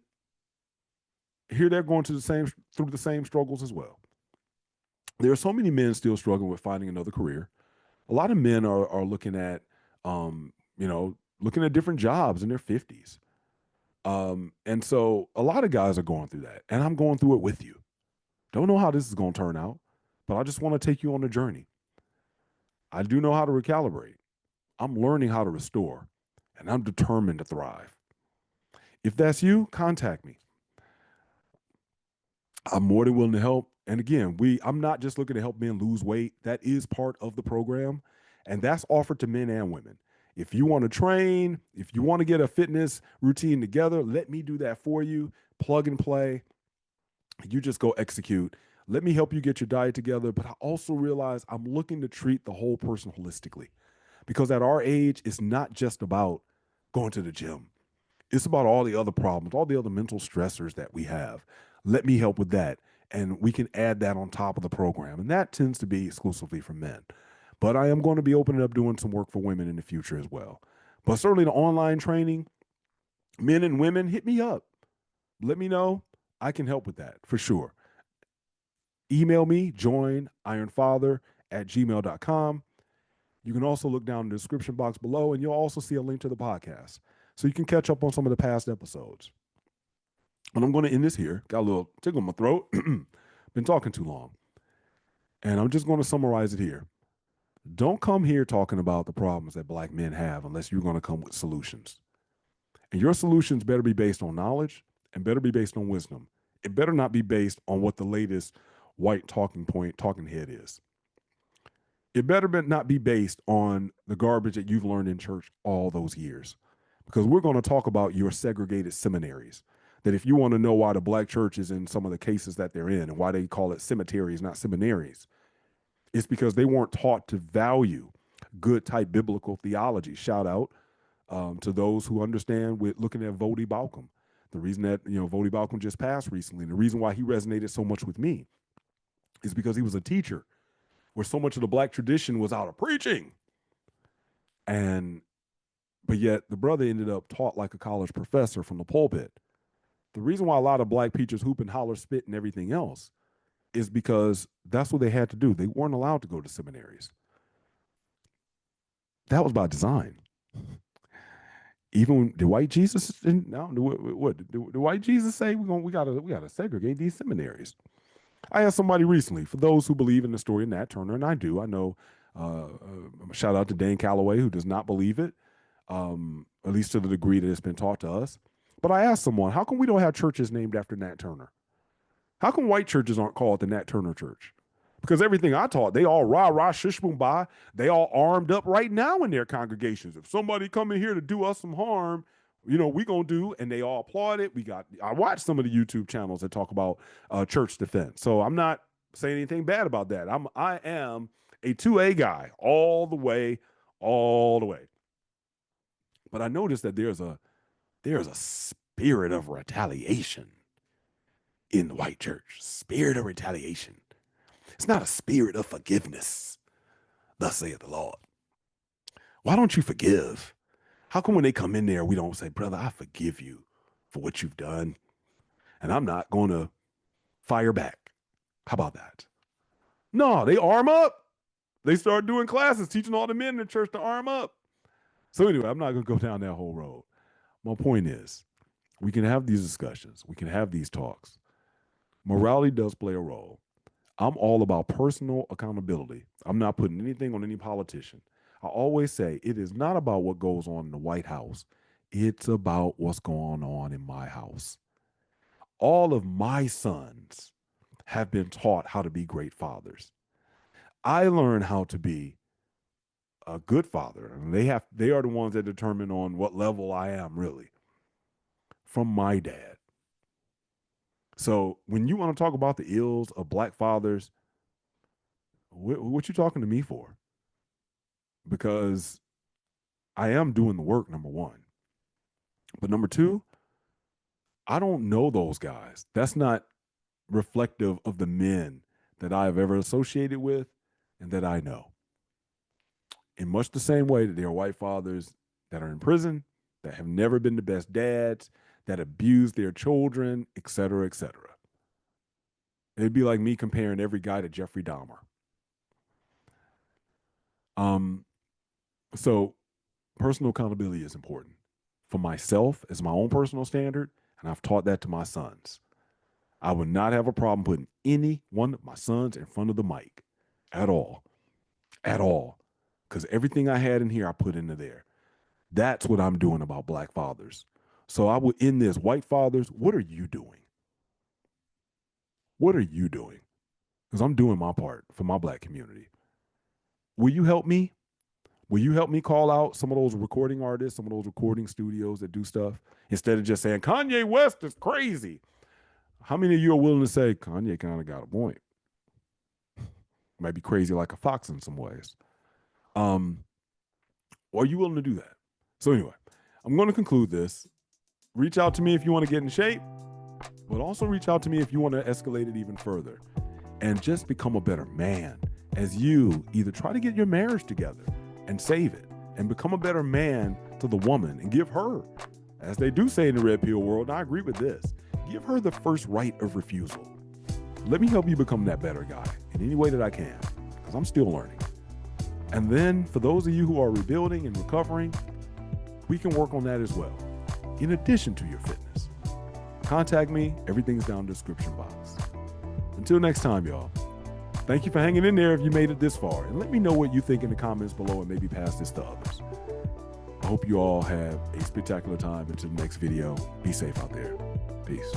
here they're going through the same struggles as well. There are so many men still struggling with finding another career. A lot of men are looking at, looking at different jobs in their 50s. And so a lot of guys are going through that, and I'm going through it with you. Don't know how this is going to turn out, but I just want to take you on a journey. I do know how to recalibrate. I'm learning how to restore, and I'm determined to thrive. If that's you, contact me. I'm more than willing to help. And again, I'm not just looking to help men lose weight. That is part of the program, and that's offered to men and women. If you want to train, if you want to get a fitness routine together, let me do that for you. Plug and play. You just go execute. Let me help you get your diet together. But I also realize I'm looking to treat the whole person holistically, because at our age, it's not just about going to the gym. It's about all the other problems, all the other mental stressors that we have. Let me help with that. And we can add that on top of the program. And that tends to be exclusively for men. But I am going to be opening up doing some work for women in the future as well. But certainly the online training, men and women, hit me up. Let me know. I can help with that for sure. Email me, joinironfather@gmail.com. You can also look down in the description box below, and you'll also see a link to the podcast, so you can catch up on some of the past episodes. And I'm going to end this here. Got a little tickle in my throat. Been talking too long. And I'm just going to summarize it here. Don't come here talking about the problems that black men have unless you're going to come with solutions. And your solutions better be based on knowledge and better be based on wisdom. It better not be based on what the latest white talking head is. It better not be based on the garbage that you've learned in church all those years. Because we're going to talk about your segregated seminaries. That if you want to know why the black church is in some of the cases that they're in and why they call it cemeteries, not seminaries, it's because they weren't taught to value good type biblical theology. Shout out to those who understand with looking at Vodi Balcom. The reason that, Vodi Balcom just passed recently, and the reason why he resonated so much with me is because he was a teacher where so much of the black tradition was out of preaching. But yet the brother ended up taught like a college professor from the pulpit. The reason why a lot of black preachers hoop and holler, spit, and everything else is because that's what they had to do. They weren't allowed to go to seminaries. That was by design. Even the white Jesus, what the white Jesus say? We gotta segregate these seminaries. I asked somebody recently, for those who believe in the story of Nat Turner, and I do. I know. Shout out to Dan Calloway, who does not believe it, at least to the degree that it's been taught to us. But I asked someone, how come we don't have churches named after Nat Turner? How come white churches aren't called the Nat Turner Church? Because everything I taught, they all rah, shish, boom, bah. They all armed up right now in their congregations. If somebody come in here to do us some harm, we gonna do, and they all applaud it. I watched some of the YouTube channels that talk about church defense. So I'm not saying anything bad about that. I am a 2A guy all the way. But I noticed that there's a spirit of retaliation in the white church. Spirit of retaliation. It's not a spirit of forgiveness. Thus saith the Lord. Why don't you forgive? How come when they come in there, we don't say, brother, I forgive you for what you've done, and I'm not going to fire back? How about that? No, they arm up. They start doing classes, teaching all the men in the church to arm up. So anyway, I'm not going to go down that whole road. My point is, we can have these discussions. We can have these talks. Morality does play a role. I'm all about personal accountability. I'm not putting anything on any politician. I always say it is not about what goes on in the White House. It's about what's going on in my house. All of my sons have been taught how to be great fathers. I learned how to be a good father. And they are the ones that determine on what level I am really from my dad. So when you want to talk about the ills of black fathers, what you talking to me for? Because I am doing the work, number one. But number two, I don't know those guys. That's not reflective of the men that I have ever associated with and that I know. In much the same way that there are white fathers that are in prison, that have never been the best dads, that abuse their children, et cetera, et cetera. It'd be like me comparing every guy to Jeffrey Dahmer. So personal accountability is important for myself as my own personal standard, and I've taught that to my sons. I would not have a problem putting any one of my sons in front of the mic at all, because everything I had in here, I put into there. That's what I'm doing about black fathers. So I would end this, white fathers, what are you doing? What are you doing? Because I'm doing my part for my black community. Will you help me? Will you help me call out some of those recording artists, some of those recording studios that do stuff, instead of just saying, Kanye West is crazy? How many of you are willing to say, Kanye kind of got a point? Might be crazy like a fox in some ways. Are you willing to do that? So anyway, I'm going to conclude this. Reach out to me if you want to get in shape, but also reach out to me if you want to escalate it even further and just become a better man as you either try to get your marriage together and save it and become a better man to the woman and give her, as they do say in the red pill world, and I agree with this, give her the first right of refusal. Let me help you become that better guy in any way that I can, because I'm still learning. And then for those of you who are rebuilding and recovering, we can work on that as well, in addition to your fitness. Contact me. Everything's down in the description box. Until next time, y'all. Thank you for hanging in there if you made it this far. And let me know what you think in the comments below and maybe pass this to others. I hope you all have a spectacular time until the next video. Be safe out there. Peace.